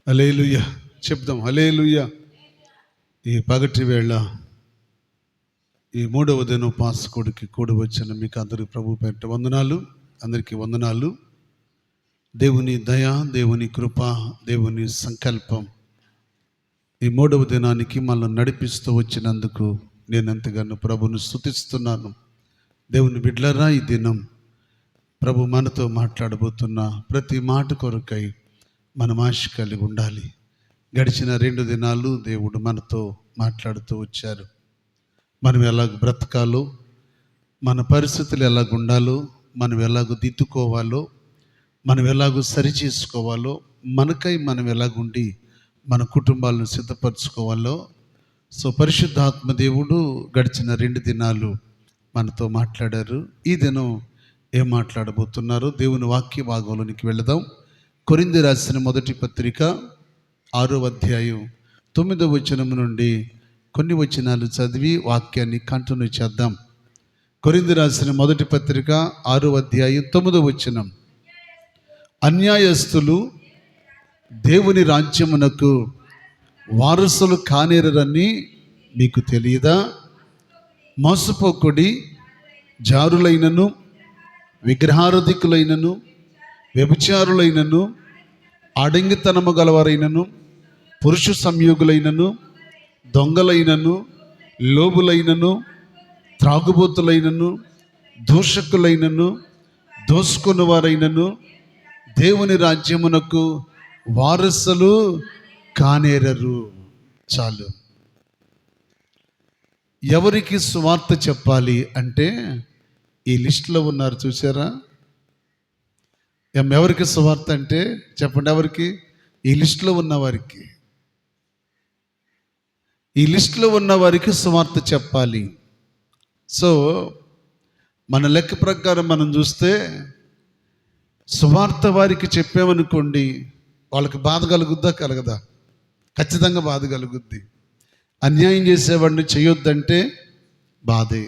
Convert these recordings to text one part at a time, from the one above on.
హల్లెలూయా చెప్దాం. హల్లెలూయా. ఈ పగటి వేళ ఈ 3వ దినం పాస్కుడికి కూడి వచ్చిన మీకు అందరికి ప్రభు పేరిట వందనాలు. అందరికీ వందనాలు. దేవుని దయ, దేవుని కృప, దేవుని సంకల్పం ఈ 3వ దినానికి మనల్ని నడిపిస్తూ వచ్చినందుకు నేను ఎంతగానో ప్రభుని స్తుతిస్తున్నాను. దేవుని బిడ్డలారా, ఈ దినం ప్రభు మనతో మాట్లాడబోతున్న ప్రతి మాట కొరకై మనం ఆశ కలిగి ఉండాలి. గడిచిన 2 దినాలు దేవుడు మనతో మాట్లాడుతూ వచ్చారు. మనం ఎలాగ బ్రతకాలో, మన పరిస్థితులు ఎలాగ ఉండాలో, మనం ఎలాగ దిద్దుకోవాలో, మనం ఎలాగో సరి చేసుకోవాలో, మనకై మనం ఎలాగుండి మన కుటుంబాలను సిద్ధపరచుకోవాలో పరిశుద్ధాత్మ దేవుడు గడిచిన 2 దినాలు మనతో మాట్లాడారు. ఈ దినం ఏం మాట్లాడబోతున్నారో దేవుని వాక్య భాగంలోనికి వెళదాం. కొరింథీ రాసిన మొదటి పత్రిక 6వ అధ్యాయం 9వ వచనం నుండి కొన్ని వచనాలు చదివి వాక్యాన్ని కంటిన్యూ చేద్దాం. కొరింథీ రాసిన మొదటి పత్రిక 6వ అధ్యాయం 9వ వచనం. అన్యాయస్తులు దేవుని రాజ్యమునకు వారసులు కానేరని మీకు తెలియదా? మోసపోకుడి, జారులైనను, విగ్రహారాధికులైనను, వ్యభిచారులైనను, అడంగితనము గలవారైనను, పురుష సంయోగులైనను, దొంగలైనను, లోబులైనను, త్రాగుబోతులైనను, దూషకులైనను, దోసుకున్న వారైనను దేవుని రాజ్యమునకు వారసులు కానేరరు. చాలు. ఎవరికి సువార్త చెప్పాలి అంటే ఈ లిస్టులో ఉన్నారు, చూసారా? ఎవరికి సువార్త అంటే చెప్పండి. ఎవరికి? ఈ లిస్టులో ఉన్నవారికి. ఈ లిస్టులో ఉన్న వారికి సువార్త చెప్పాలి. మన లెక్క ప్రకారం మనం చూస్తే సువార్త వారికి చెప్పామనుకోండి, వాళ్ళకి బాధ కలుగుద్దా? కలగదా? ఖచ్చితంగా బాధ కలుగుద్ది. అన్యాయం చేసేవాడిని చేయొద్దంటే బాధే,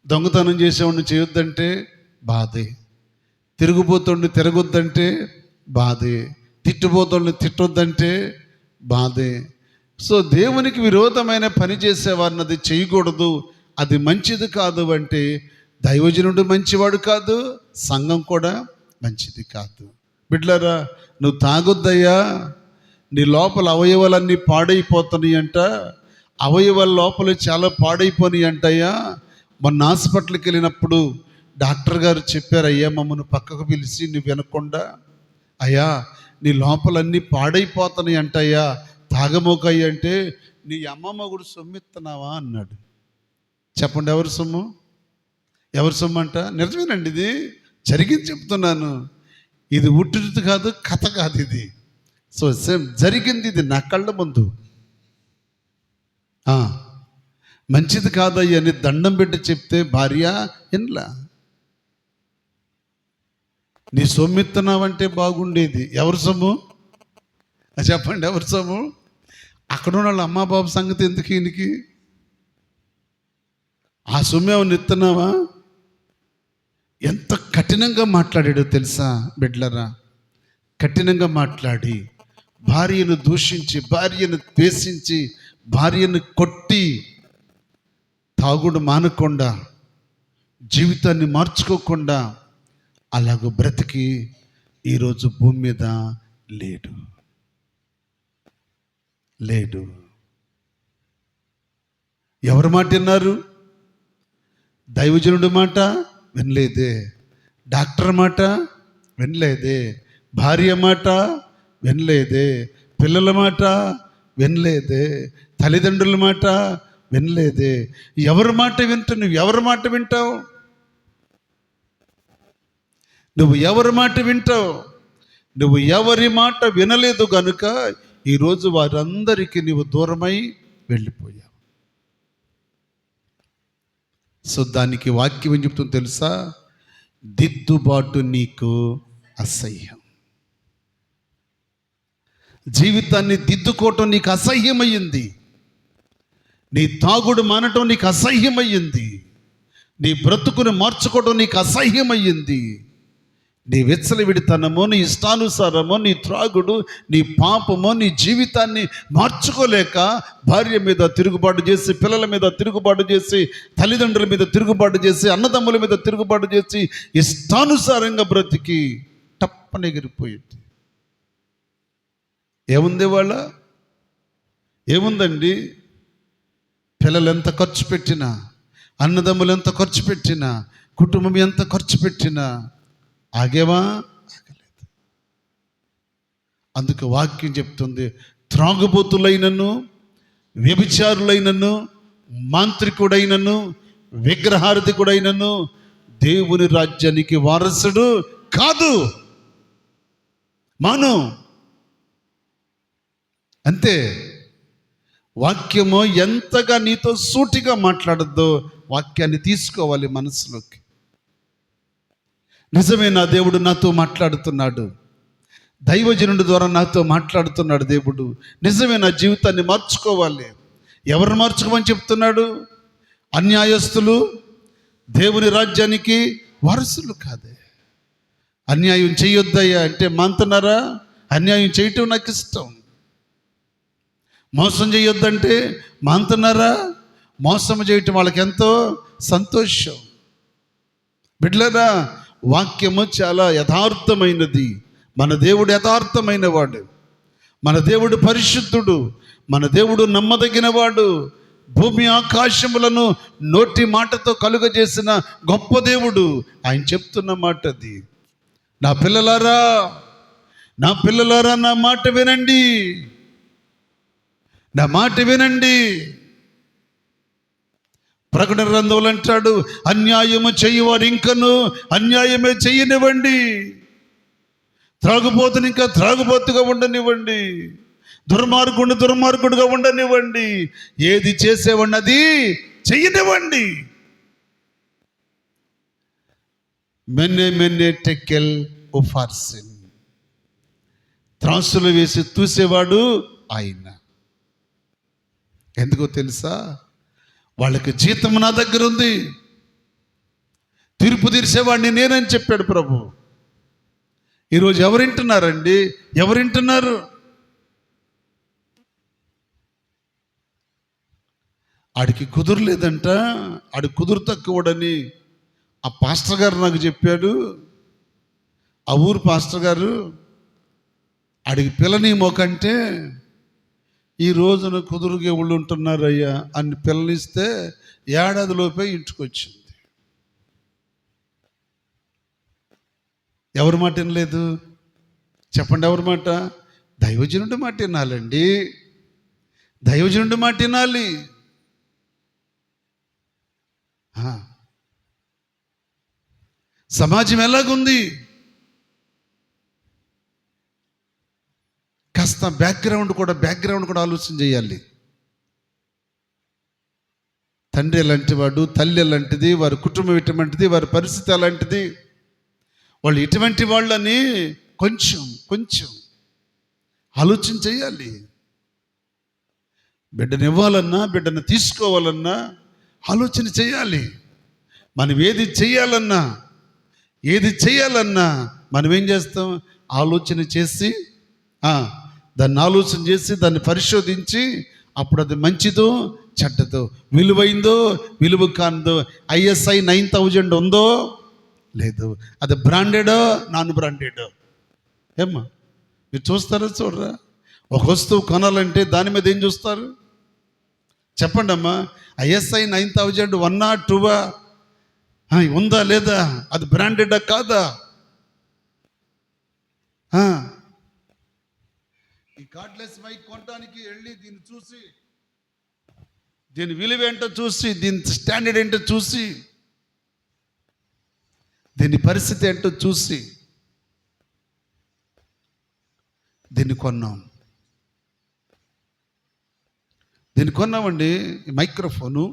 దొంగతనం చేసేవాడిని చేయొద్దంటే బాధే, తిరుగుబోతుండి తిరగొద్దంటే బాధే, తిట్టుబోతుండి తిట్టొద్దంటే బాధే. దేవునికి విరోధమైన పని చేసేవారిని అది చేయకూడదు, అది మంచిది కాదు అంటే దైవజనుడు మంచివాడు కాదు, సంఘం కూడా మంచిది కాదు. బిడ్డలారా, నువ్వు తాగొద్దయ్యా, నీ లోపల అవయవాలన్నీ పాడైపోతున్నాయి అంట, అవయవాల లోపల చాలా పాడైపోయినాయి అంటయ్యా. మొన్న హాస్పిటల్కి వెళ్ళినప్పుడు డాక్టర్ గారు చెప్పారు, అయ్యా మమ్మల్ని పక్కకు పిలిచి నువ్వు వినకుండా, అయ్యా నీ లోపలన్నీ పాడైపోతున్నాయి అంటయ్యా, తాగమోకయ్య అంటే నీ అమ్మమ్మ కూడా సొమ్మిస్తున్నావా అన్నాడు. చెప్పండి, ఎవరు సొమ్ము? ఎవరు సొమ్ము అంట? నిజమేనండి, ఇది జరిగింది చెప్తున్నాను. ఇది ఉట్టిది కాదు, కథ కాదు ఇది. సేమ్ జరిగింది, ఇది నా కళ్ళ ముందు. మంచిది కాదయ్య అని దండం పెట్టి చెప్తే భార్య ఎన్లా, నీ సొమ్మిస్తున్నావంటే బాగుండేది. ఎవరు సొమ్ము చెప్పండి? ఎవరు సొమ్ము? అక్కడ ఉన్న వాళ్ళ అమ్మా బాబు సంగతి ఎందుకు ఈయనకి? ఆ సొమ్ము ఏమన్నా ఇస్తున్నావా? ఎంత కఠినంగా మాట్లాడాడో తెలుసా బిడ్డలరా? కఠినంగా మాట్లాడి భార్యను దూషించి, భార్యను ద్వేషించి, భార్యను కొట్టి, తాగుడు మానకుండా, జీవితాన్ని మార్చుకోకుండా అలాగ బ్రతికి ఈరోజు భూమి మీద లేడు. ఎవరి మాట విన్నారు? దైవజనుడి మాట వినలేదే, డాక్టర్ మాట వినలేదే, భార్య మాట వినలేదే, పిల్లల మాట వినలేదే, తల్లిదండ్రుల మాట వినలేదే. ఎవరి మాట వింటావు? నువ్వు ఎవరి మాట వింటావు? నువ్వు ఎవరి మాట వింటావు? నువ్వు ఎవరి మాట వినలేదు కనుక ఈరోజు వారందరికీ నువ్వు దూరమై వెళ్ళిపోయావు. దానికి వాక్యం ఏం చెప్తుందో తెలుసా? దిద్దుబాటు నీకు అసహ్యం. జీవితాన్ని దిద్దుకోవటం నీకు అసహ్యమయ్యింది. నీ తాగుడు మానటం నీకు అసహ్యమయ్యింది. నీ బ్రతుకుని మార్చుకోవడం నీకు అసహ్యమయ్యింది. నీ విచ్చలవిడితనము, నీ ఇష్టానుసారము, నీ త్రాగుడు, నీ పాపము, నీ జీవితాన్ని మార్చుకోలేక భార్య మీద తిరుగుబాటు చేసి, పిల్లల మీద తిరుగుబాటు చేసి, తల్లిదండ్రుల మీద తిరుగుబాటు చేసి, అన్నదమ్ముల మీద తిరుగుబాటు చేసి, ఇష్టానుసారంగా బ్రతికి టప్పని ఎగిరిపోయింది. ఏముంది వాళ్ళ? ఏముందండి? పిల్లలు ఎంత ఖర్చు పెట్టినా, అన్నదమ్ములు ఎంత ఖర్చు పెట్టినా, కుటుంబం ఎంత ఖర్చు పెట్టినా ఆగేవా? ఆగలేదు. అందుకు వాక్యం చెప్తుంది, త్రాగుబోతులైనను, వ్యభిచారులైనను, మాంత్రికుడైనను, విగ్రహారధికుడైనను దేవుని రాజ్యానికి వారసుడు కాదు. మాను అంతే. వాక్యము ఎంతగా నీతో సూటిగా మాట్లాడద్దో వాక్యాన్ని తీసుకోవాలి మనసులోకి. నిజమే, నా దేవుడు నాతో మాట్లాడుతున్నాడు, దైవజనుడి ద్వారా నాతో మాట్లాడుతున్నాడు దేవుడు. నిజమే, నా జీవితాన్ని మార్చుకోవాలి. ఎవరు మార్చుకోమని చెప్తున్నాడు? అన్యాయస్తులు దేవుని రాజ్యానికి వారసులు కాదే. అన్యాయం చేయొద్దయ్యా అంటే మాంతున్నారా? అన్యాయం చేయటం నాకు ఇష్టం. మోసం చేయొద్దంటే మాంతున్నారా? మోసం చేయటం వాళ్ళకి ఎంతో సంతోషం. బిడ్డలారా, వాక్యము చాలా యథార్థమైనది. మన దేవుడు యథార్థమైన వాడు, మన దేవుడు పరిశుద్ధుడు, మన దేవుడు నమ్మదగినవాడు. భూమి ఆకాశములను నోటి మాటతో కలుగజేసిన గొప్ప దేవుడు. ఆయన చెప్తున్న మాట అది. నా పిల్లలారా, నా పిల్లలారా, నా మాట వినండి, నా మాట వినండి. ప్రకటన గ్రంథంలో అంటాడు, అన్యాయము చేయవారు ఇంకను అన్యాయమే చేయనివ్వండి, త్రాగుబోతుని ఇంకా త్రాగుబోతుగా ఉండనివ్వండి, దుర్మార్గుడుగా ఉండనివ్వండి, ఏది చేసేవాడిని అది చెయ్యనివ్వండి. మెన్నే టెకెల్ ఉఫార్సిన్, త్రాసులు వేసి తూసేవాడు ఆయన. ఎందుకో తెలుసా? వాళ్ళకి జీతం నా దగ్గర ఉంది, తీర్పు తీర్చేవాడిని నేనని చెప్పాడు ప్రభు. ఈరోజు ఎవరింటున్నారండి? ఎవరింటున్నారు? ఆడికి కుదురులేదంట, ఆడి కుదురు తక్కువడని ఆ పాస్టర్ గారు నాకు చెప్పాడు. ఆ ఊరు పాస్టర్ గారు, ఆడికి పిల్లనేమో కంటే ఈ రోజున కుదురుగా వాళ్ళు ఉంటున్నారయ్యా అని పిల్లనిస్తే ఏడాదిలోపే ఇంటికి వచ్చింది. ఎవరి మాట వినలేదు? చెప్పండి, ఎవరి మాట? దైవజనుడి మాట వినాలండి, దైవజనుడి మాట వినాలి. సమాజం ఎలాగుంది? కాస్త బ్యాక్గ్రౌండ్ కూడా ఆలోచన చేయాలి. తండ్రి ఎలాంటి వాడు, తల్లి ఎలాంటిది, వారి కుటుంబం ఎటువంటిది, వారి పరిస్థితి ఎలాంటిది, వాళ్ళు ఎటువంటి వాళ్ళని కొంచెం ఆలోచన చేయాలి. బిడ్డను ఇవ్వాలన్నా, బిడ్డను తీసుకోవాలన్నా ఆలోచన చేయాలి. మనం ఏది చేయాలన్నా మనం ఏం చేస్తాం? ఆలోచన చేసి దాన్ని పరిశోధించి అప్పుడు అది మంచిదో చెడ్డదో, విలువైందో విలువ కానిదో, ISI 9000 ఉందో లేదు, అది బ్రాండెడో నాన్ బ్రాండెడో. ఏమ్మా మీరు చూస్తారా? చూడరా? ఒక వస్తువు కొనాలంటే దాని మీద ఏం చూస్తారు? చెప్పండి అమ్మా. ISI 9000 1 or 2 ఉందా లేదా? అది బ్రాండెడా కాదా? ఈ కార్డ్లెస్ మైక్ కొనడానికి వెళ్ళి దీన్ని చూసి, దీని విలువ ఏంటో చూసి, దీని స్టాండర్డ్ ఏంటో చూసి, దీని పరిస్థితి ఏంటో చూసి దీన్ని కొన్నామండి. ఈ మైక్రోఫోను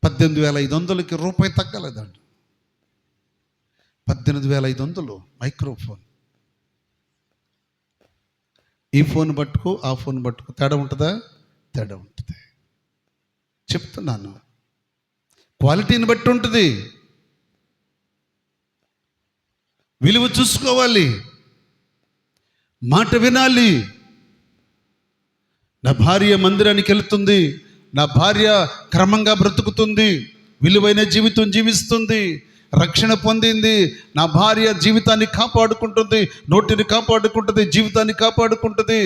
18,500కి రూపాయి తగ్గలేదండి. 18,500 మైక్రోఫోన్. ఈ ఫోన్ పట్టుకో, ఆ ఫోన్ పట్టుకో, తేడా ఉంటుందా? తేడా ఉంటుంది. చెప్తున్నాను, క్వాలిటీని బట్టి ఉంటుంది. విలువ చూసుకోవాలి, మాట వినాలి. నా భార్య మందిరానికి వెళుతుంది, నా భార్య క్రమంగా బ్రతుకుతుంది, విలువైన జీవితం జీవిస్తుంది, రక్షణ పొందింది, నా భార్య జీవితాన్ని కాపాడుకుంటుంది, నోటిని కాపాడుకుంటుంది, జీవితాన్ని కాపాడుకుంటుంది.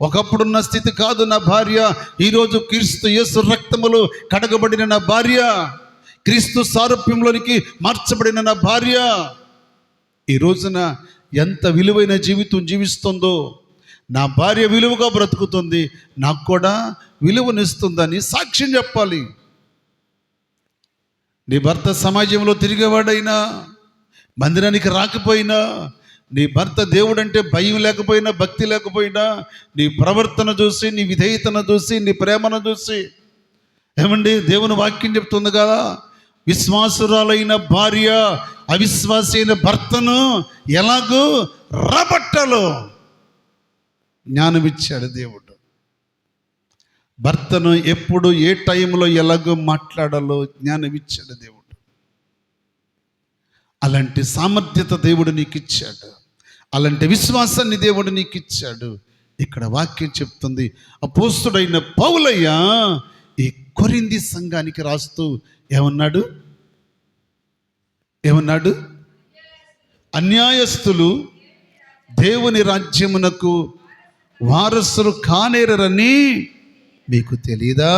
ఒకప్పుడున్న స్థితి కాదు నా భార్య, ఈరోజు క్రీస్తు యేసు రక్తములో కడగబడిన నా భార్య, క్రీస్తు సారూప్యంలోనికి మార్చబడిన నా భార్య ఈ రోజున ఎంత విలువైన జీవితం జీవిస్తుందో. నా భార్య విలువగా బ్రతుకుతుంది, నాకు కూడా విలువనిస్తుందని సాక్ష్యం చెప్పాలి. నీ భర్త సమాజంలో తిరిగేవాడైనా, మందిరానికి రాకపోయినా, నీ భర్త దేవుడంటే భయం లేకపోయినా, భక్తి లేకపోయినా, నీ ప్రవర్తన చూసి, నీ విధేయతను చూసి, నీ ప్రేమను చూసి, ఏమండి దేవుని వాక్యం చెప్తుంది కదా, విశ్వాసురాలైన భార్య అవిశ్వాసి అయిన భర్తను ఎలాగో రాబట్టాలో జ్ఞానం ఇచ్చాడు దేవుడు. భర్తను ఎప్పుడు ఏ టైంలో ఎలాగో మాట్లాడాలో జ్ఞానం ఇచ్చాడు దేవుడు. అలాంటి సామర్థ్యత దేవుడు నీకు ఇచ్చాడు, అలాంటి విశ్వాసాన్ని దేవుడు నీకు ఇచ్చాడు. ఇక్కడ వాక్యం చెప్తుంది, అపోస్తుడైన పౌలయ్య ఈ కొరింథీ సంఘానికి రాస్తూ ఏమన్నాడు? అన్యాయస్తులు దేవుని రాజ్యమునకు వారసులు కానేరని మీకు తెలీదా?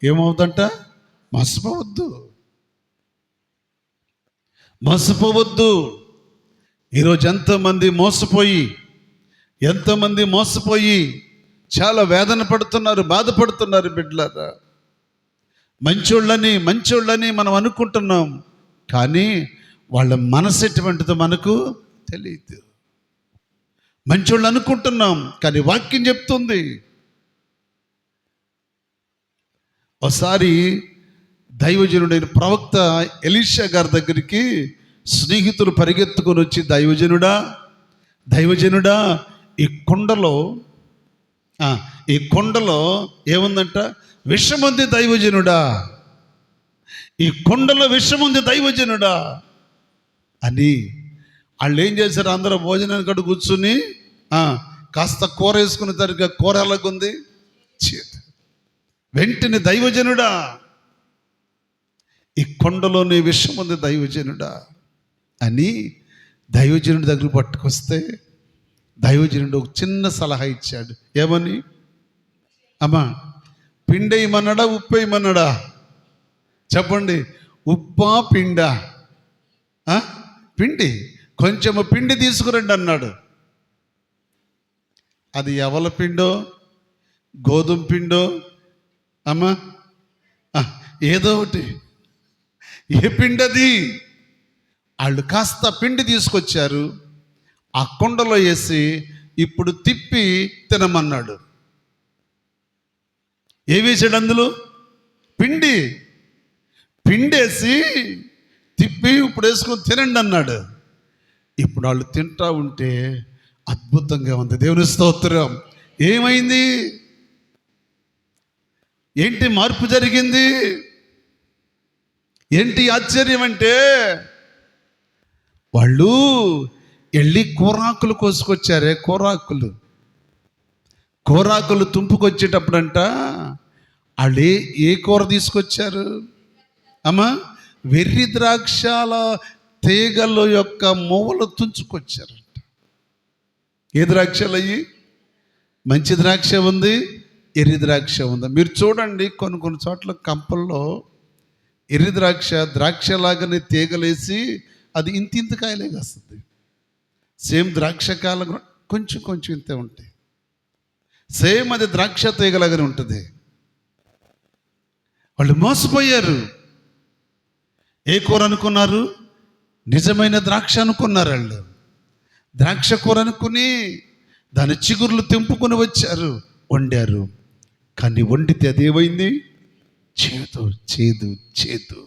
ఏమవుతుందంట? మోసపోవద్దు. ఈరోజు ఎంతమంది మోసపోయి చాలా వేదన పడుతున్నారు, బాధపడుతున్నారు బిడ్డలారా. మంచోళ్ళని మనం అనుకుంటున్నాం, కానీ వాళ్ళ మనసు ఎటువంటిదో మనకు తెలియదు. మంచోళ్ళు అనుకుంటున్నాం, కానీ వాక్యం చెప్తుంది. ఒకసారి దైవజనుడైన ప్రవక్త ఎలీషా గారి దగ్గరికి స్నేహితులు పరిగెత్తుకొని వచ్చి, దైవజనుడా ఈ కొండలో ఏముందంట? విషముంది దైవజనుడా, ఈ కొండలో విషముంది దైవజనుడా అని. వాళ్ళు ఏం చేశారు? అందరూ భోజనానికి అటు కూర్చుని కాస్త కూర వేసుకుని తరిగా కూర ఎలాగుంది చేతి వెంటనే దైవజనుడా, ఈ కొండలోనే విషం ఉంది దైవజనుడా అని దైవజనుడి దగ్గర పట్టుకొస్తే దైవజనుడు ఒక చిన్న సలహా ఇచ్చాడు. ఏమని? అమ్మా, పిండేయమన్నాడా ఉప్పేయమన్నాడా? చెప్పండి. ఉప్పా పిండా? పిండి. కొంచెము పిండి తీసుకురండి అన్నాడు. అది ఎవల పిండో, గోధుమ పిండో, అమ్మా ఏదో ఒకటి, ఏ పిండి అది? వాళ్ళు కాస్త పిండి తీసుకొచ్చారు, ఆ కుండలో వేసి ఇప్పుడు తిప్పి తినమన్నాడు. ఏ వేసాడు అందులో? పిండేసి తిప్పి ఇప్పుడు వేసుకొని తినండి అన్నాడు. ఇప్పుడు వాళ్ళు తింటా ఉంటే అద్భుతంగా ఉంది. దేవుని స్తోత్రం. ఏమైంది? ఏంటి మార్పు జరిగింది? ఏంటి ఆశ్చర్యం అంటే, వాళ్ళు వెళ్ళి కూరాకులు కోసుకొచ్చారే, కూరాకులు తుంపుకొచ్చేటప్పుడంట వాళ్ళు ఏ కూర తీసుకొచ్చారు? అమ్మా, వెర్రి ద్రాక్షల తీగల యొక్క మొవ్వలు తుంచుకొచ్చారంట. ఏ ద్రాక్షలు అయ్యి? మంచి ద్రాక్ష ఉంది, ఎర్రి ద్రాక్ష ఉంది. మీరు చూడండి, కొన్ని చోట్ల కంపల్లో ఎర్రి ద్రాక్షలాగానే తీగలేసి అది ఇంత కాయలే కాస్తుంది. సేమ్ ద్రాక్షకాయలు కొంచెం ఇంతే ఉంటాయి. సేమ్ అది ద్రాక్ష తీగలాగానే ఉంటుంది. వాళ్ళు మోసపోయారు. ఏ కూర అనుకున్నారు? నిజమైన ద్రాక్ష అనుకున్నారు. వాళ్ళు ద్రాక్ష కూర అనుకుని దాని చిగుర్లు తెంపుకొని వచ్చారు, వండారు. కానీ వండితే అదేమైంది? చేదు.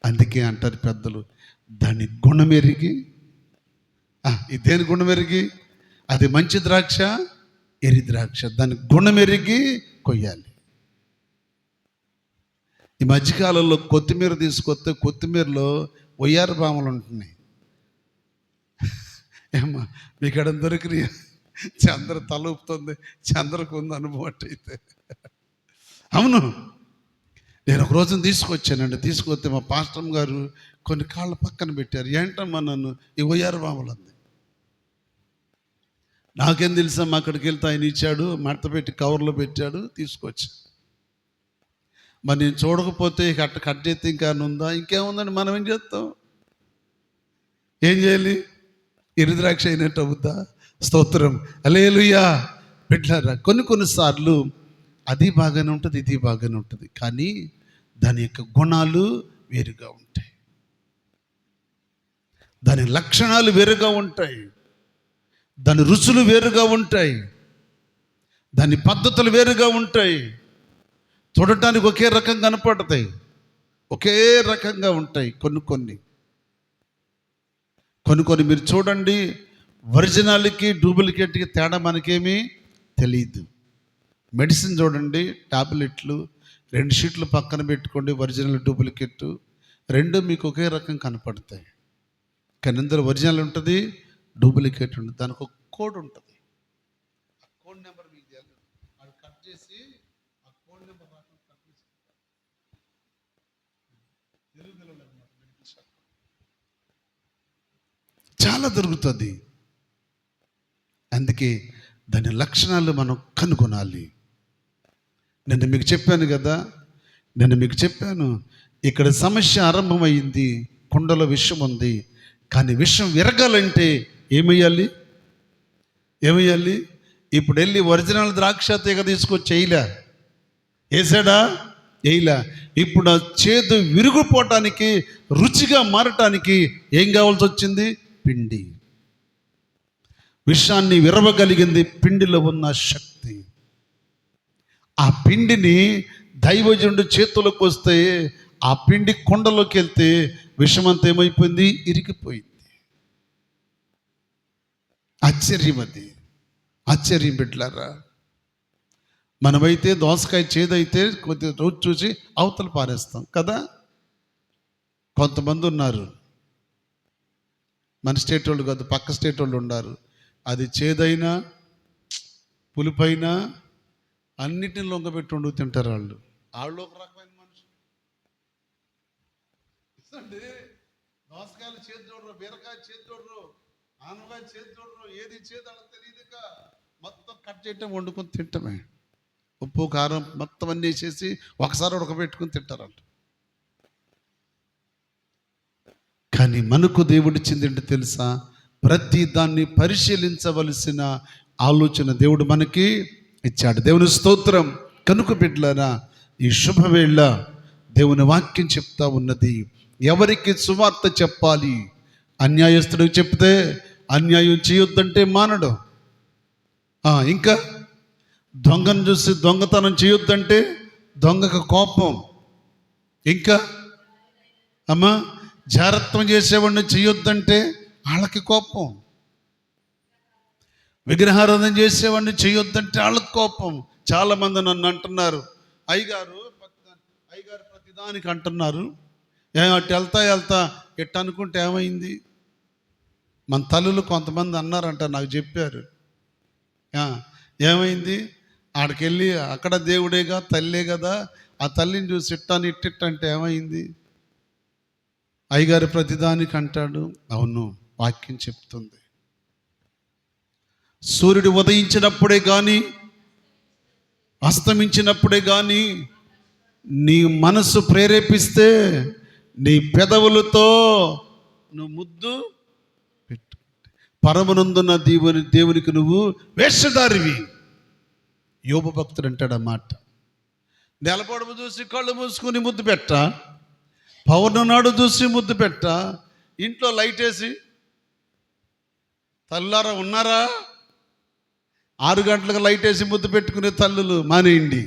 అందుకే అంటారు పెద్దలు, దాని గుణమెరిగి, దేని గుణమెరిగి? అది మంచి ద్రాక్ష, ఎర్రి ద్రాక్ష, దాని గుణమెరిగి కొయ్యాలి. ఈ మధ్యకాలంలో కొత్తిమీర తీసుకొస్తే కొత్తిమీరలో ఒయ్యారు భామలు ఉంటున్నాయి. ఏమ్మా మీకు ఎక్కడ దొరికి చంద్ర తల ఊపుతుంది, చంద్రకు ఉంది అనుభవం అయితే. అవును, నేను ఒక రోజున తీసుకొచ్చానండి. తీసుకొస్తే మా పాస్టర్ గారు కొన్ని కాళ్ళ పక్కన పెట్టారు. ఏంటమ్మా నన్ను ఈ ఒయ్యారు భామలు అంది. నాకేం తెలుసమ్మా, అక్కడికి వెళ్తే ఆయన ఇచ్చాడు, మడత పెట్టి కవర్లో పెట్టాడు, తీసుకొచ్చా. మరి నేను చూడకపోతే ఇక అట్ట కట్ చేస్తే ఇంకా ఉందా? ఇంకేముందండి, మనం ఏం చేస్తాం? ఏం చేయాలి? ఎరుద్రాక్ష అయినట్టు అవుద్దా? స్తోత్రం, హల్లెలూయా. బిడ్డలారా, కొన్నిసార్లు అది బాగానే ఉంటుంది, ఇది బాగానే ఉంటుంది, కానీ దాని యొక్క గుణాలు వేరుగా ఉంటాయి, దాని లక్షణాలు వేరుగా ఉంటాయి, దాని రుచులు వేరుగా ఉంటాయి, దాని పద్ధతులు వేరుగా ఉంటాయి. చూడటానికి ఒకే రకంగా కనపడతాయి, ఒకే రకంగా ఉంటాయి. కొన్ని మీరు చూడండి, ఒరిజినల్కి డూప్లికేట్కి తేడా మనకేమీ తెలియదు. మెడిసిన్ చూడండి, టాబ్లెట్లు 2 షీట్లు పక్కన పెట్టుకోండి, ఒరిజినల్ డూప్లికేట్ 2 మీకు ఒకే రకం కనపడతాయి. కానీ ఇందులో ఒరిజినల్ ఉంటుంది, డూప్లికేట్ ఉంటుంది. దానికి ఒక కోడ్ ఉంటుంది. ఆ కోడ్ నెంబర్ మీకు తెలియదు, అది కట్ చేసి ఆ కోడ్ నెంబర్ చాలా దొరుకుతుంది. అందుకే దాని లక్షణాలు మనం కనుగొనాలి. నేను మీకు చెప్పాను కదా, ఇక్కడ సమస్య ఆరంభమైంది. కుండలో విషం ఉంది, కానీ విషం విరగాలంటే ఏమయ్యాలి? ఇప్పుడు వెళ్ళి ఒరిజినల్ ద్రాక్ష తీగ తీసుకొచ్చి వేసాడా? వేయలా. ఇప్పుడు ఆ చేదు విరిగిపోవటానికి, రుచిగా మారటానికి ఏం కావాల్సి వచ్చింది? పిండి. విషాన్ని విరవగలిగింది పిండిలో ఉన్న శక్తి. ఆ పిండిని దైవజనుడు చేతులకు వస్తే, ఆ పిండి కుండలోకి వెళ్తే విషమంతా ఏమైపోయింది? ఇరిగిపోయింది. ఆశ్చర్యం బిడ్డలారా. మనమైతే దోసకాయ చేదైతే కొద్ది రోజు చూసి అవతల పారేస్తాం కదా. కొంతమంది ఉన్నారు, మన స్టేట్ వాళ్ళు కాదు, పక్క స్టేట్ వాళ్ళు ఉన్నారు, అది చేదైనా పులిపైనా అన్నిటిని లొంగబెట్టి వండుకు తింటారు వాళ్ళు. ఒక రకమైన మనుషులు. దోసకాయలు చేతి చూడరు, బీరకాయ చేతి చూడరు, ఆనకాయ చేతి చూడరు, ఏది చేతి అలా తెలియదుగా, మొత్తం కట్ చేయటం, వండుకొని తింటమే. ఉప్పు కారం మొత్తం అన్నీ వేసేసి ఒకసారి ఉడకబెట్టుకుని తింటారంట. కానీ మనకు దేవుడు ఇచ్చింది తెలుసా? ప్రతి దాన్ని పరిశీలించవలసిన ఆలోచన దేవుడు మనకి ఇచ్చాడు. దేవుని స్తోత్రం. కనుక బిడ్డలారా, ఈ శుభవేళ దేవుని వాక్యం చెప్తా ఉన్నది, ఎవరికి సువార్త చెప్పాలి? అన్యాయస్తుడికి చెప్తే అన్యాయం చేయొద్దంటే మానడు. ఇంకా దొంగను చూసి దొంగతనం చేయొద్దంటే దొంగకు కోపం. ఇంకా జారత్వం చేసేవాడిని చేయొద్దంటే వాళ్ళకి కోపం. విగ్రహారాధన చేసేవాడిని చేయొద్దంటే వాళ్ళకి కోపం. చాలామంది నన్ను అంటున్నారు, అయ్యగారు ప్రతిదానికి అంటున్నారు, అటు వెళ్తా ఎట్టు అనుకుంటే ఏమైంది? మన తల్లులు కొంతమంది అన్నారంట, నాకు చెప్పారు. ఏమైంది? ఆడికెళ్ళి అక్కడ దేవుడేగా, తల్లే కదా, ఆ తల్లిని చూసి ఇట్టాను ఇట్టిట్టంటే ఏమైంది? అయ్యగారు ప్రతిదానికి అంటాడు. అవును, వాక్యం చెప్తుంది, సూర్యుడు ఉదయించినప్పుడే కానీ అస్తమించినప్పుడే కానీ నీ మనసు ప్రేరేపిస్తే నీ పెదవులతో నువ్వు ముద్దు పెట్టు. పరమనందున దేవునికి నువ్వు వేషధారివి. యోబు భక్తుడు అంటాడు అన్నమాట. నెలపొడము చూసి కళ్ళు మూసుకుని ముద్దు పెట్ట, పౌర్ణనాడు చూసి ముద్దు పెట్ట, ఇంట్లో లైట్ వేసి తల్లారా ఉన్నారా? 6 గంటలకు లైట్ వేసి ముద్దు పెట్టుకునే తల్లులు మానేయండి.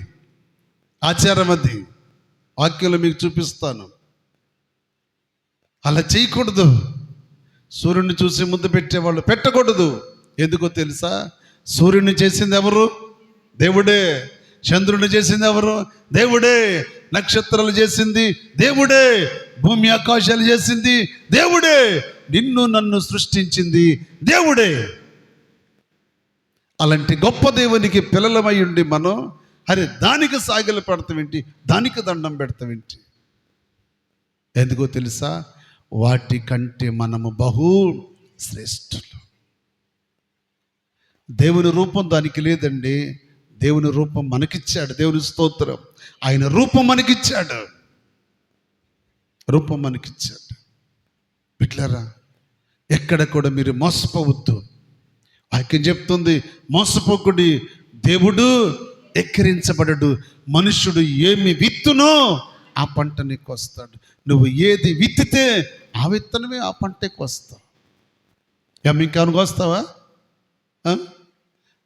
ఆచారం అది. వాక్యంలో మీకు చూపిస్తాను. అలా చేయకూడదు. సూర్యుడిని చూసి ముద్దు పెట్టేవాళ్ళు పెట్టకూడదు. ఎందుకో తెలుసా? సూర్యుడిని చేసింది ఎవరు? దేవుడే. చంద్రుడిని చేసింది ఎవరు? దేవుడే. నక్షత్రాలు చేసింది దేవుడే, భూమి ఆకాశాలు చేసింది దేవుడే, నిన్ను నన్ను సృష్టించింది దేవుడే. అలాంటి గొప్ప దేవునికి పిల్లలమై ఉండి మనం అరే దానికి సాగిల పెడతామేంటి, దానికి దండం పెడతామేంటి? ఎందుకో తెలుసా? వాటికంటే మనము బహు శ్రేష్ఠులు. దేవుని రూపం దానికి లేదండి. దేవుని రూపం మనకిచ్చాడు. దేవుని స్తోత్రం. ఆయన రూపం మనకిచ్చాడు, రూపం మనకిచ్చాడు. బిడ్డలారా, ఎక్కడ కూడా మీరు మోసపోవద్దు. వాక్యం చెప్తుంది, మోసపోకుడి, దేవుడు ఎక్కిరించబడడు. మనుషుడు ఏమి విత్తునో ఆ పంట నీకు వస్తాడు. నువ్వు ఏది విత్తితే ఆ విత్తనమే ఆ పంటకి వస్తావు. ఇంకేమనుకు వస్తావా?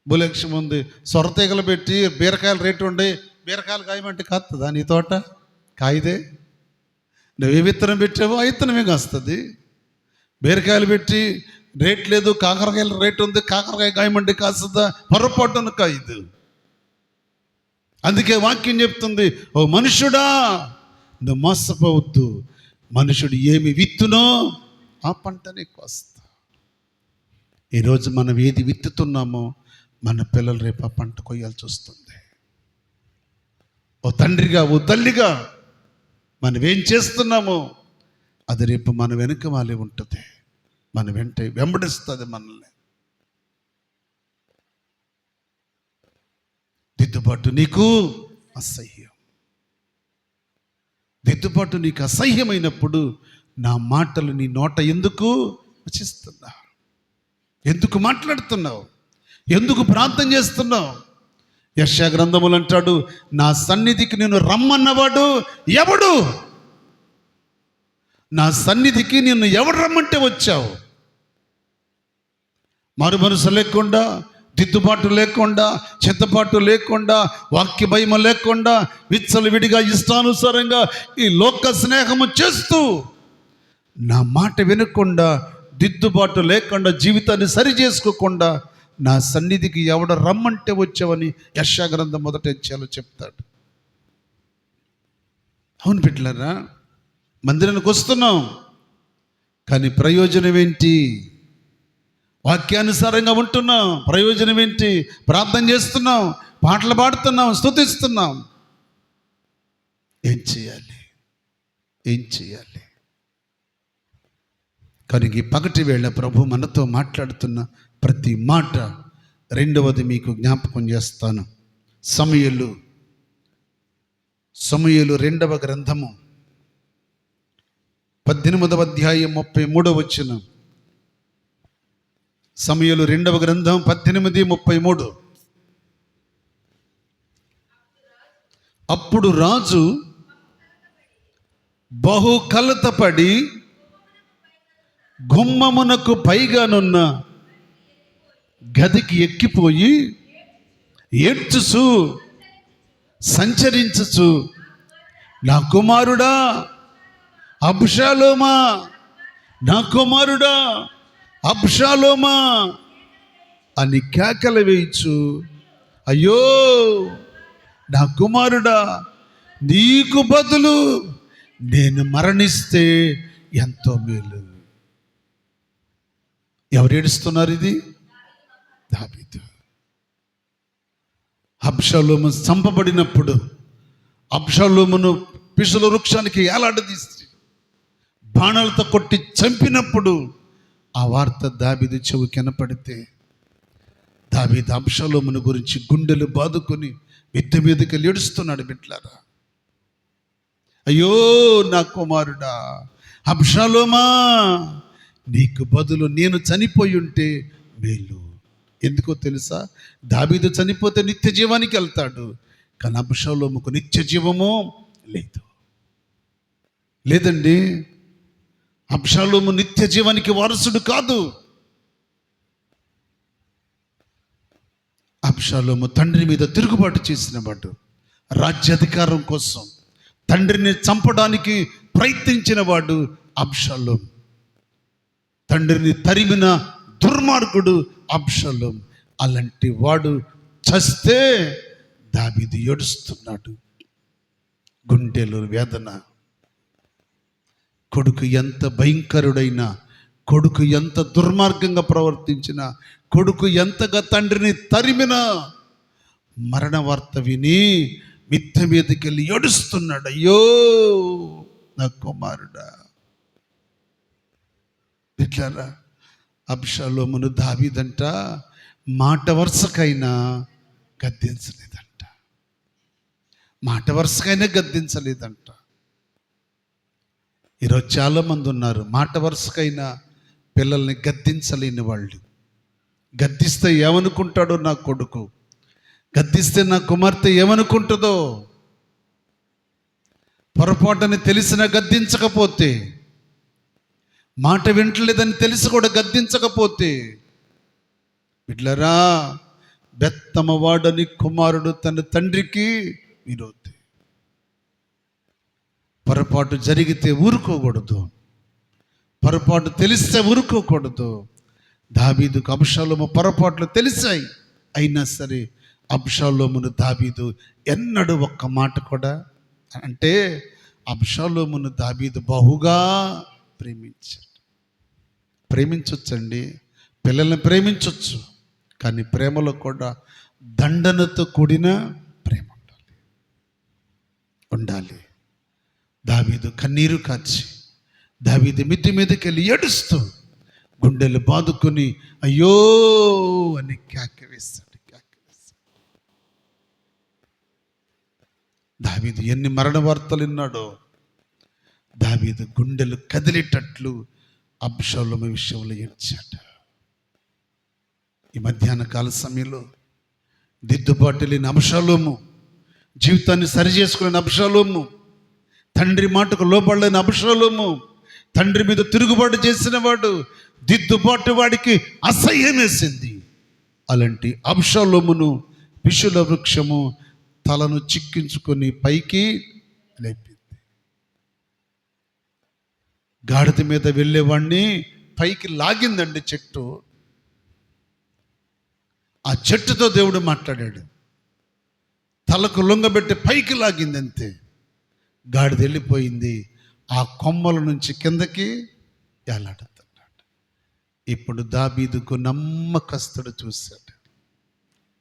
భూలక్ష్మి ఉంది, సొరతీగలు పెట్టి బీరకాయలు రేటు ఉండి బీరకాయలు కాయమంటే కాస్తుందా నీ తోట? కాయదే. నువ్వు ఏ విత్తనం పెట్టావో ఆ విత్తనమే కాస్తుంది. బీరకాయలు పెట్టి రేట్ లేదు, కాకరకాయల రేటు ఉంది, కాకరకాయ కాయమంటే కాస్తుందా? పొరపాటున కాయదు. అందుకే వాక్యం చెప్తుంది, ఓ మనుషుడా నువ్వు మోసపోవద్దు. మనుషుడు ఏమి విత్తునో ఆ పంటనే కోస్తా. ఈరోజు మనం ఏది విత్తుతున్నామో మన పిల్లలు రేపు ఆ పంట కొయ్యాల్సి వస్తుంది. ఓ తండ్రిగా, ఓ తల్లిగా మనం ఏం చేస్తున్నామో అది రేపు మన వెనుక వాళ్ళే ఉంటుంది, మన వెంట వెంబడిస్తుంది మనల్ని. దిద్దుబాటు నీకు అసహ్యం. దిద్దుబాటు నీకు అసహ్యమైనప్పుడు నా మాటలు నీ నోట ఎందుకు వచిస్తున్నా? ఎందుకు మాట్లాడుతున్నావు? ఎందుకు ప్రార్థన చేస్తున్నావు? యెషయా గ్రంథములు అంటాడు, నా సన్నిధికి నేను రమ్మన్నవాడు ఎవడు? నా సన్నిధికి నిన్ను ఎవడు రమ్మంటే వచ్చావు? మారు మనసు లేకుండా, దిద్దుబాటు లేకుండా, చెత్తపాటు లేకుండా, వాక్య భయం లేకుండా, విచ్చలవిడిగా ఇష్టానుసారంగా ఈ లోక స్నేహము చేస్తూ నా మాట వినకుండా, దిద్దుబాటు లేకుండా, జీవితాన్ని సరి చేసుకోకుండా నా సన్నిధికి ఎవడ రమ్మంటే వచ్చావని యెషయా గ్రంథం మొదటి అధ్యాయంలో చెప్తాడు. అవును బిడ్డలారా, మందిరానికి వస్తున్నాం కానీ ప్రయోజనం ఏంటి? వాక్యానుసారంగా ఉంటున్నాం, ప్రయోజనం ఏంటి? ప్రార్థన చేస్తున్నాం, పాటలు పాడుతున్నాం, స్తుతిస్తున్నాం. ఏం చేయాలి? ఏం చేయాలి? కనుక ఈ పగటి వేళ ప్రభు మనతో మాట్లాడుతున్న ప్రతి మాట రెండవది మీకు జ్ఞాపకం చేస్తాను. సమూయేలు 2వ గ్రంథము 18వ అధ్యాయం 33వ వచనం. సమూయేలు 2వ గ్రంథం 18:33. అప్పుడు రాజు బహు కలతపడి గుమ్మమునకు పైగానున్న గదికి ఎక్కిపోయి ఏడ్చుచు సంచరించుచు, నా కుమారుడా అబ్షాలోమా, నా కుమారుడా అబ్షాలోమా అని కేకలు వేయచ్చు, అయ్యో నా కుమారుడా, నీకు బదులు నేను మరణిస్తే ఎంతో మేలు. ఎవరు ఏడుస్తున్నారు? ఇది దావీదు. అబ్షాలోము చంపబడినప్పుడు, అబ్షాలోమును పిసలు వృక్షానికి ఏలాడదీసి బాణాలతో కొట్టి చంపినప్పుడు ఆ వార్త దావీదు చెవి కనపడితే దావీదు అబ్షాలోమును గురించి గుండెలు బాదుకొని మిద్దె మీదకి ఏడుస్తున్నాడు. బిడ్డలారా, అయ్యో నా కుమారుడా అబ్షాలోమా, నీకు బదులు నేను చనిపోయి ఉంటే మేలు. ఎందుకో తెలుసా? దావీదు చనిపోతే నిత్య జీవానికి వెళ్తాడు, కానీ అబ్షాలోముకు నిత్య జీవము లేదండి. అబ్షాలోము నిత్య జీవానికి వారసుడు కాదు. అబ్షాలోము తండ్రి మీద తిరుగుబాటు చేసినవాడు. రాజ్యాధికారం కోసం తండ్రిని చంపడానికి ప్రయత్నించిన వాడు అబ్షాలోము. తండ్రిని తరిమిన దుర్మార్గుడు అబ్షాలోము. అలాంటి వాడు చస్తే దావీదు ఏడుస్తున్నాడు. గుండెలో వేదన. కొడుకు ఎంత భయంకరుడైనా, కొడుకు ఎంత దుర్మార్గంగా ప్రవర్తించినా, కొడుకు ఎంతగా తండ్రిని తరిమినా, మరణ వార్త విని మిద్దె మీదకి వెళ్ళి ఏడుస్తున్నాడు, అయ్యో నా కుమారుడా. ఇట్లారా అబ్షాలోమును దావీదంట మాట వరుసకైనా గద్దించలేదంట, మాట వరుసకైనా గద్దించలేదంట. ఈరోజు చాలామంది ఉన్నారు మాట వరుసకైనా పిల్లల్ని గద్దించలేని వాళ్ళు. గద్దిస్తే ఏమనుకుంటాడో నా కొడుకు, గద్దిస్తే నా కుమార్తె ఏమనుకుంటుందో, పొరపాటుని తెలిసినా గద్దించకపోతే, మాట వింటలేదని తెలిసి కూడా గద్దించకపోతే, బిడ్డలారా బెత్తమవాడని కుమారుడు తన తండ్రికి విరోధి. పొరపాటు జరిగితే ఊరుకోకూడదు, పొరపాటు తెలిస్తే ఊరుకోకూడదు. దావీదుకు అబ్షాలోము పొరపాట్లు తెలిసాయి, అయినా సరే అబ్షాలోమును దావీదు ఎన్నడూ ఒక్క మాట కూడా, అంటే అబ్షాలోమును దావీదు బహుగా ప్రేమించాడు. ప్రేమించవచ్చండి, పిల్లల్ని ప్రేమించవచ్చు, కానీ ప్రేమలో కూడా దండనతో కూడిన ప్రేమ ఉండాలి. దావీదు కన్నీరు కాచి, దావీదు మిద్ది మీదకి వెళ్ళి ఏడుస్తూ గుండెలు బాదుకొని అయ్యో అని కేక వేశాడు. దావీదు ఎన్ని మరణ వార్తలు విన్నాడో. దావీదు గుండెలు కదిలేటట్లు అబ్షాలోము విషయంలో ఏడ్చాడు. ఈ మధ్యాహ్న కాల సమయంలో దిద్దుబాటు లేని అబ్షాలోము, జీవితాన్ని సరి చేసుకునే అబ్షాలోము, తండ్రి మాటకు లోబడలేని అబ్షాలోము, తండ్రి మీద తిరుగుబాటు చేసిన వాడు, దిద్దుబాటు వాడికి అసహ్యం వేసింది. అలాంటి అబ్షాలోమును పిశుల వృక్షము తలను చిక్కించుకొని పైకి లేపింది. గాడిద మీద వెళ్ళేవాడిని పైకి లాగిందండి చెట్టు. ఆ చెట్టుతో దేవుడు మాట్లాడాడు. తలకు లొంగబెట్టి పైకి లాగింది అంతే. గాడిద వెళ్ళిపోయింది, ఆ కొమ్మల నుంచి కిందకి ఎలాడుతున్నాడు. ఇప్పుడు దావీదుకు నమ్మకస్తుడు చూశాడు.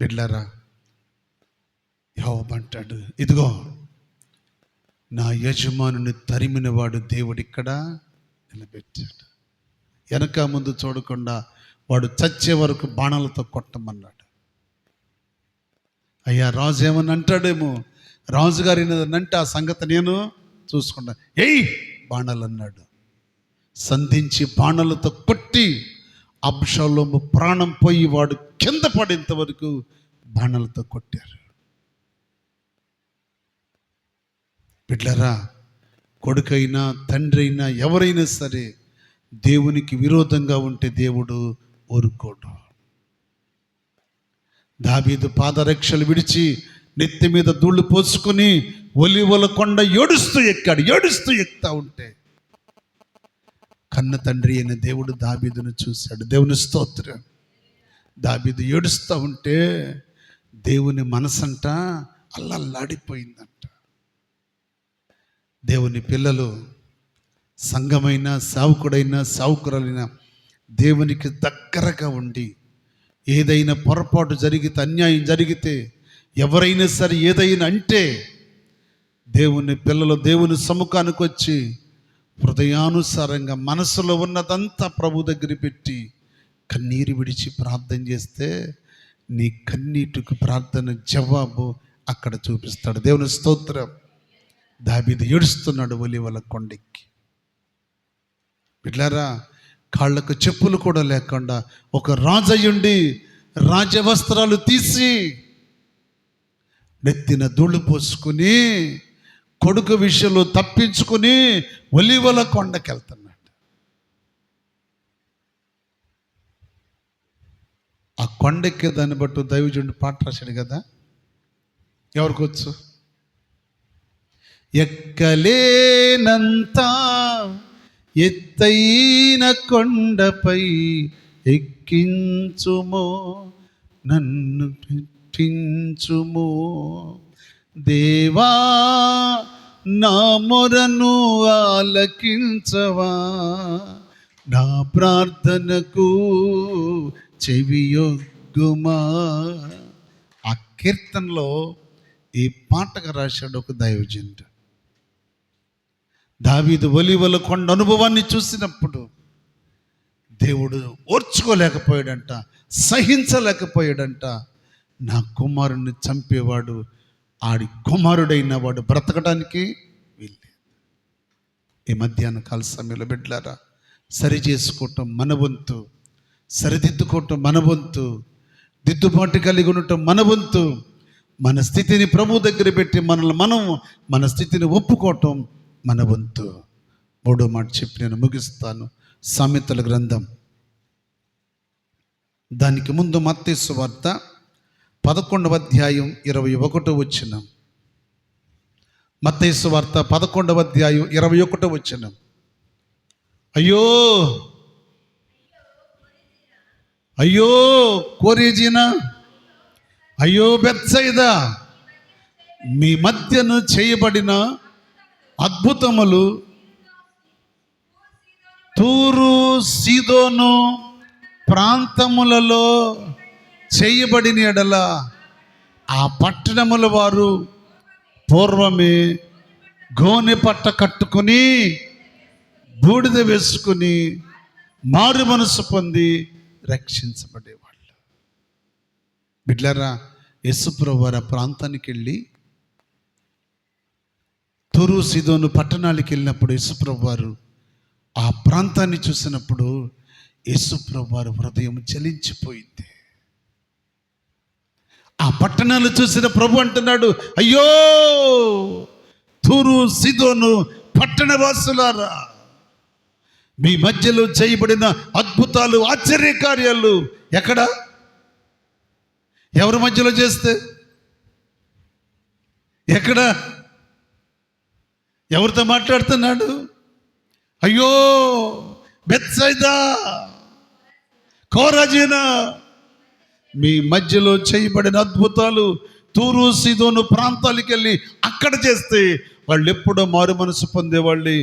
బిడ్డలారా, యెహోవా అంటాడు, ఇదిగో నా యజమానుని తరిమిన వాడు దేవుడు ఇక్కడ నిలబెట్టాడు. వెనక ముందు చూడకుండా వాడు చచ్చే వరకు బాణాలతో కొట్టమన్నాడు. అయ్యా రాజు ఏమని అంటాడేమో, రాజుగారి అంటే ఆ సంగతి నేను చూసుకుంటా, ఏయ్ బాణాలు అన్నాడు. సంధించి బాణాలతో కొట్టి అబ్షాలోము ప్రాణం పోయి వాడు కింద పడేంత వరకు బాణాలతో కొట్టారు. బిడ్డలారా, కొడుకైనా తండ్రి అయినా ఎవరైనా సరే దేవునికి విరోధంగా ఉంటే దేవుడు ఊరుకోడు. దావీదు పాదరక్షలు విడిచి నెత్తి మీద ధూళి పోసుకుని ఒలీవల కొండ ఏడుస్తూ ఎక్కాడు. ఏడుస్తూ ఎక్కుతా ఉంటే కన్న తండ్రి అయిన దేవుడు దావీదును చూశాడు. దేవుని స్తోత్రం. దావీదు ఏడుస్తూ ఉంటే దేవుని మనసంట అల్లల్లాడిపోయిందంట. దేవుని పిల్లలు, సంఘమైన సావుకుడైనా సావుకురాలైనా దేవునికి దగ్గరగా ఉండి ఏదైనా పొరపాటు జరిగితే, అన్యాయం జరిగితే, ఎవరైనా సరే ఏదైనా అంటే దేవుని పిల్లలు దేవుని సముఖానికి వచ్చి హృదయానుసారంగా మనసులో ఉన్నదంతా ప్రభు దగ్గర పెట్టి కన్నీరు విడిచి ప్రార్థన చేస్తే నీ కన్నీటికి ప్రార్థన జవాబు అక్కడ చూపిస్తాడు. దేవుని స్తోత్రం. దావీదు ఏడుస్తున్నాడు ఒలీవల కొండెక్కి. బిడ్డలారా, కాళ్ళకు చెప్పులు కూడా లేకుండా ఒక రాజయ్యుండి రాజవస్త్రాలు తీసి నెత్తిన ధూళి పోసుకుని కొడుకు విషయంలో తప్పించుకుని ఒలీవల కొండకెళ్తున్నాడు. ఆ కొండెక్కే దాన్ని బట్టి దైవజనుడు పాట రాశాడు కదా, ఎవరికొచ్చు? ఎక్కలేనంత ఎత్తైన కొండపై ఎక్కించుమో, నన్ను పెట్టించుమో దేవా, నా మొరను ఆలకించవా, నా ప్రార్థనకు చెవియొగ్గుమా. ఆ కీర్తనలో ఈ పాటగా రాశాడు ఒక దైవజనుడు. దావీదు ఒలీవల కొండ అనుభవాన్ని చూసినప్పుడు దేవుడు ఓర్చుకోలేకపోయాడంట, సహించలేకపోయాడంట. నా కుమారుణ్ణి చంపేవాడు, ఆడి కుమారుడైన వాడు బ్రతకడానికి వీల్లేదు. ఈ మధ్యాహ్న కాల సమయంలో బిడ్డలారా, సరి చేసుకోవటం మన వంతు, సరిదిద్దుకోవటం మన వంతు, దిద్దుబాటు కలిగి ఉండటం మన వంతు. మన స్థితిని ప్రభు దగ్గర పెట్టి మన స్థితిని ఒప్పుకోవటం మన వంతు. మూడో మాట చెప్పి నేను ముగిస్తాను. సామెతల గ్రంథం, దానికి ముందు మత్తయి సువార్త 11వ అధ్యాయం 21వ వచనం. మత్తయి సువార్త 11వ అధ్యాయం 21వ వచనం. అయ్యో అయ్యో కోరేజీనా, అయ్యో బెత్సయిదా, మీ మధ్యను చేయబడిన అద్భుతములు తూరు సీదోను ప్రాంతములలో చేయబడిన ఎడల ఆ పట్టణముల వారు పూర్వమే గోనె పట్ట కట్టుకుని బూడిద వేసుకుని మారు మనసు పొంది రక్షించబడేవాళ్ళు. బిడ్లారా, యేసుప్రభువు వారు ఆ ప్రాంతానికి వెళ్ళి తూరు సీదోను పట్టణాలకు వెళ్ళినప్పుడు యేసుప్రభువు వారు ఆ ప్రాంతాన్ని చూసినప్పుడు యేసుప్రభువు వారి హృదయం చలించిపోయింది. ఆ పట్టణాలు చూసిన ప్రభు అంటున్నాడు, అయ్యో తూరు సీదోను పట్టణ వాసులారా, మీ మధ్యలో చేయబడిన అద్భుతాలు ఆశ్చర్యకార్యాలు ఎక్కడ, ఎవరి మధ్యలో చేస్తే, ఎక్కడ, ఎవరితో మాట్లాడుతున్నాడు? అయ్యో బెత్సయిదా, కోరాజీనా, మీ మధ్యలో చేయబడిన అద్భుతాలు తూరు సీదోను ప్రాంతాలకు వెళ్ళి అక్కడ చేస్తే వాళ్ళు ఎప్పుడో మారు మనసు పొందేవాళ్ళు,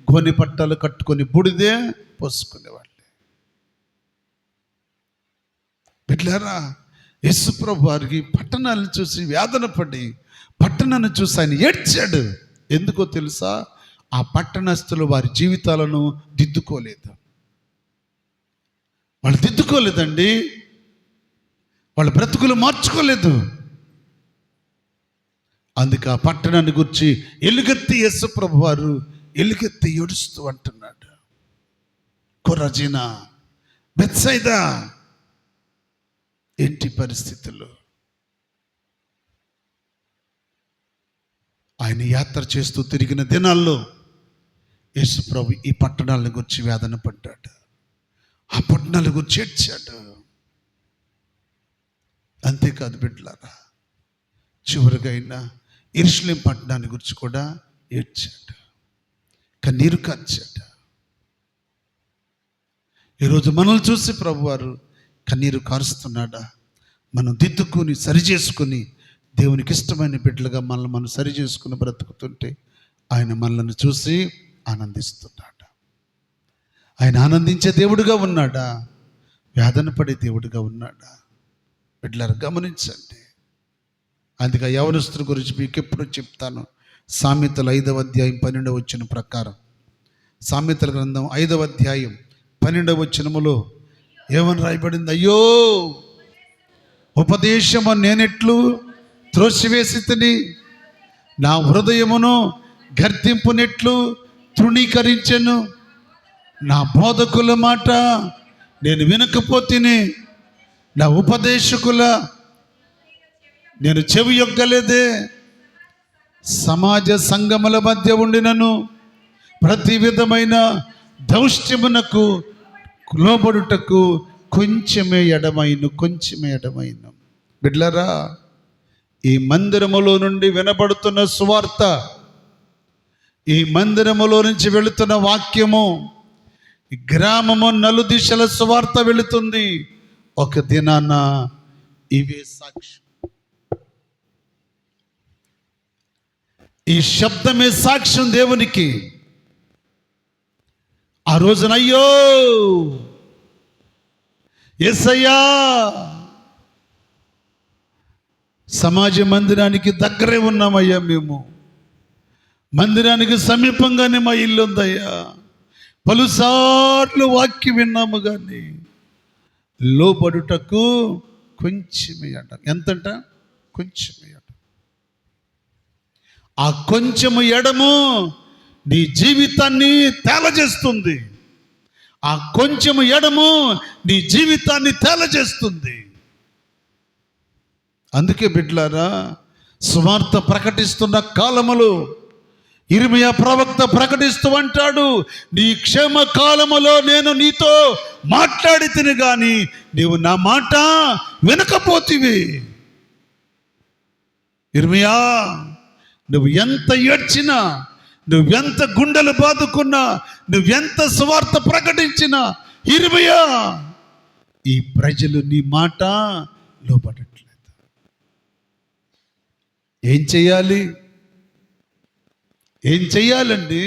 గోని పట్టాలు కట్టుకొని బుడిదే పోసుకునేవాళ్ళు. బిడ్డలారా, యేసుప్రభు వారికి పట్టణాలను చూసి వేదన పడి పట్టణాన్ని చూసి ఆయన ఏడ్చాడు. ఎందుకో తెలుసా? ఆ పట్టణస్థులు వారి జీవితాలను దిద్దుకోలేదు. వాళ్ళు దిద్దుకోలేదండి, వాళ్ళ బ్రతుకులు మార్చుకోలేదు. అందుకే ఆ పట్టణాన్ని గురించి ఎలుగెత్తి యేసుప్రభు వారు ఎలుగెత్తి ఏడుస్తూ అంటున్నాడు, కొరాజీనా, బెత్సయిదా, ఏంటి పరిస్థితులు? ఆయన యాత్ర చేస్తూ తిరిగిన దినాల్లో యేసుప్రభు ఈ పట్టణాలను గురించి వేదన పడ్డాడు, ఆ పట్టణాల గురించి ఏడ్చాడు. అంతేకాదు బిడ్డలారా, చివరిగా అయినా యెరూషలేము పట్టణాన్ని గురించి కూడా ఏడ్చాడు, కన్నీరు కార్చాడు. ఈరోజు మనల్ని చూసి ప్రభువారు కన్నీరు కారుస్తున్నాడా? మనం దిద్దుకొని సరిచేసుకుని దేవునికి ఇష్టమైన బిడ్డలుగా మనల్ని మనం సరి చేసుకుని బ్రతుకుతుంటే ఆయన మనల్ని చూసి ఆనందిస్తున్నాడు. ఆయన ఆనందించే దేవుడుగా ఉన్నాడా? వేదన పడే దేవుడుగా ఉన్నాడా? బిడ్డలారా గమనించండి. అందుకే యవనస్తుల గురించి మీకు ఎప్పుడు చెప్తాను. సామెతలు 5వ అధ్యాయం 12వ వచనం ప్రకారం, సామెతల గ్రంథం 5వ అధ్యాయం 12వ వచనములో ఏమని రాయబడింది? అయ్యో ఉపదేశము నేనెట్లు త్రోసివేసి తిని, నా హృదయమును గర్తింపునెట్లు తృణీకరించెను, నా బోధకుల మాట నేను వినకపోతేనే, నా ఉపదేశకుల నేను చెవి యొక్కలేదే. సమాజ సంగముల మధ్య ఉండినను ప్రతి విధమైన దౌష్ట్యమునకు లోబడుటకు కొంచెమే ఎడమైను. బిడ్డలారా, ఈ మందిరములో నుండి వినబడుతున్న సువార్త, ఈ మందిరములో నుంచి వెళుతున్న వాక్యము, ఈ గ్రామము నలుదిశల సువార్త వెళుతుంది. ఒక దినాన ఇవే సాక్ష్యం. ఈ శబ్దమే సాక్ష్యం దేవునికి. ఆ రోజున అయ్యో యేసయ్యా, సమాజ మందిరానికి దగ్గరే ఉన్నామయ్యా, మేము మందిరానికి సమీపంగానే మా ఇల్లు ఉందయ్యా, పలుసార్లు వాక్యం విన్నాము, కానీ లోబడుటకు కొంచెమే అంట. ఎంతంట? కొంచెమే అంట. ఆ కొంచెము ఎడము నీ జీవితాన్ని తేలజేస్తుంది. ఆ కొంచెము ఎడము నీ జీవితాన్ని తేలజేస్తుంది. అందుకే బిడ్డలారా, సువార్త ప్రకటిస్తున్న కాలములో ఇర్మియా ప్రవక్త ప్రకటిస్తూ అంటాడు, నీ క్షేమ కాలములో నేను నీతో మాట్లాడి తిని గాని నీవు నా మాట వినకపోతివి. ఇర్మియా, నువ్వు ఎంత ఏడ్చినా, నువ్వెంత గుండెలు బాదుకున్నా, నువ్వెంత సువార్త ప్రకటించినా, ఇర్మియా, ఈ ప్రజలు నీ మాట లోపడట్లేదు. ఏం చెయ్యాలి? ఏం చెయ్యాలండి?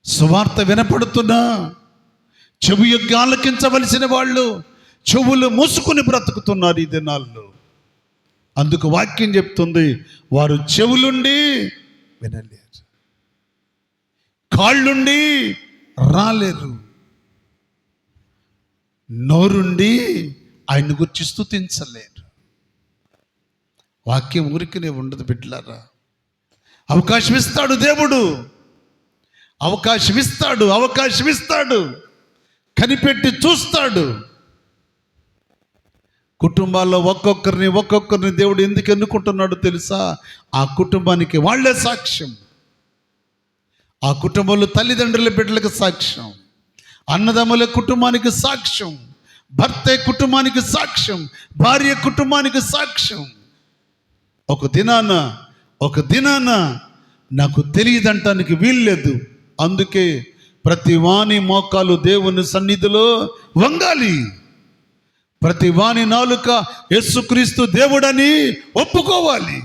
సువార్త వినపడుతున్నా చెవు యొక్క ఆలకించవలసిన వాళ్ళు చెవులు మూసుకుని బ్రతుకుతున్నారు ఈ దినాల్లో. అందుకు వాక్యం చెప్తుంది, వారు చెవులుండి వినలేరు, కాళ్ళుండి రాలేరు, నోరుండి ఆయన గురించి స్తుతించలేరు. వాక్యం ఊరికనే ఉండదు బిడ్డలారా. అవకాశం ఇస్తాడు దేవుడు, అవకాశం ఇస్తాడు, కనిపెట్టి చూస్తాడు. కుటుంబాల్లో ఒక్కొక్కరిని దేవుడు ఎందుకు ఎన్నుకుంటున్నాడు తెలుసా? ఆ కుటుంబానికి వాళ్ళే సాక్ష్యం. ఆ కుటుంబంలో తల్లిదండ్రుల బిడ్డలకు సాక్ష్యం, అన్నదమ్ముల కుటుంబానికి సాక్ష్యం, భర్త కుటుంబానికి సాక్ష్యం, భార్య కుటుంబానికి సాక్ష్యం. ఒక దినాన నాకు తెలియదంటానికి వీల్లేదు. అందుకే ప్రతి వాని మోకాలు దేవుని సన్నిధిలో వంగాలి, ప్రతి వాని నాలుక యేసుక్రీస్తు దేవుడని ఒప్పుకోవాలి.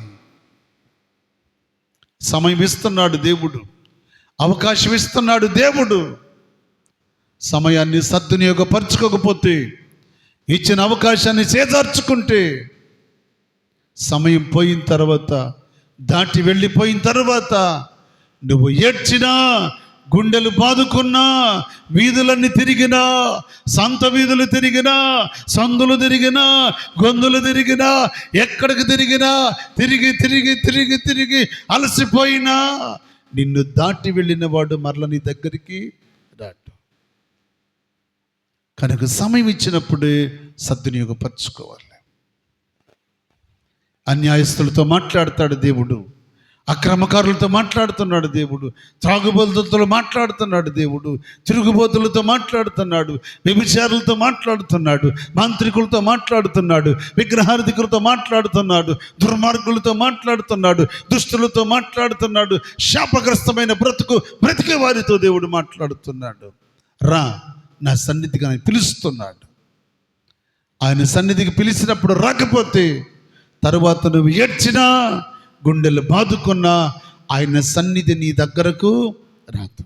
సమయం ఇస్తున్నాడు దేవుడు, అవకాశం ఇస్తున్నాడు దేవుడు. సమయాన్ని సద్వినియోగపరచుకోకపోతే, ఇచ్చిన అవకాశాన్ని చేజార్చుకుంటే, సమయం పోయిన తర్వాత, దాటి వెళ్ళిపోయిన తర్వాత నువ్వు ఏడ్చినా, గుండెలు బాదుకున్నా, వీధులన్నీ తిరిగినా, సంత వీధులు తిరిగినా, సందులు తిరిగినా, గొంతులు తిరిగినా, ఎక్కడికి తిరిగినా, తిరిగి అలసిపోయినా, నిన్ను దాటి వెళ్ళిన వాడు మరల నీ దగ్గరికి రాడు. కనుక సమయం ఇచ్చినప్పుడే సద్వినియోగపరచుకోవాలి. అన్యాయస్తులతో మాట్లాడతాడు దేవుడు, అక్రమకారులతో మాట్లాడుతున్నాడు దేవుడు, త్రాగుబోతులతో మాట్లాడుతున్నాడు దేవుడు, తిరుగుబోతులతో మాట్లాడుతున్నాడు, వ్యభిచారులతో మాట్లాడుతున్నాడు, మాంత్రికులతో మాట్లాడుతున్నాడు, విగ్రహార్థికులతో మాట్లాడుతున్నాడు, దుర్మార్గులతో మాట్లాడుతున్నాడు, దుష్టులతో మాట్లాడుతున్నాడు, శాపగ్రస్తమైన బ్రతికే వారితో దేవుడు మాట్లాడుతున్నాడు. రా నా సన్నిధికి ఆయన పిలుస్తున్నాడు. ఆయన సన్నిధికి పిలిచినప్పుడు రాకపోతే, తరువాత నువ్వు ఏడ్చినా, గుండెలు బాదుకున్నా, ఆయన సన్నిధి నీ దగ్గరకు రాదు.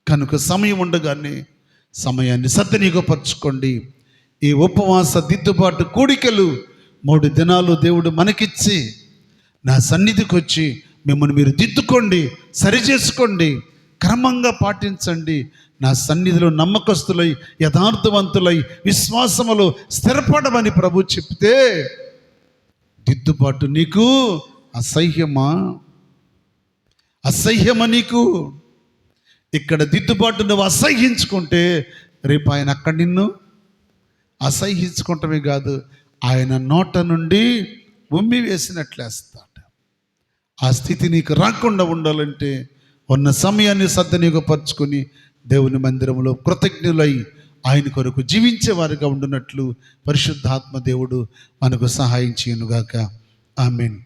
కనుక సమయం ఉండగానే సమయాన్ని సద్వినియోగపరచుకోండి. ఈ ఉపవాస దిద్దుబాటు కూడికలు 3 దినాలు దేవుడు మనకిచ్చి, నా సన్నిధికి వచ్చి మిమ్మల్ని మీరు దిద్దుకోండి, సరిచేసుకోండి, క్రమంగా పాటించండి. నా సన్నిధిలో నమ్మకస్తులై, యథార్థవంతులై, విశ్వాసములో స్థిరపడమని ప్రభు చెప్తే, దిద్దుబాటు నీకు అసహ్యమా నీకు? ఇక్కడ దిద్దుబాటు నువ్వు అసహ్యించుకుంటే, రేపు ఆయన అక్కడ నిన్ను అసహ్యించుకుంటమే కాదు, ఆయన నోట నుండి ఉమ్మి వేసినట్లేస్తాడు. ఆ స్థితి నీకు రాకుండా ఉండాలంటే ఉన్న సమయాన్ని సద్వినియోగపరచుకొని దేవుని మందిరంలో కృతజ్ఞులై ఆయన కొరకు జీవించేవారుగా ఉండునట్లు పరిశుద్ధాత్మ దేవుడు మనకు సహాయం చేయనుగాక. ఆమేన్.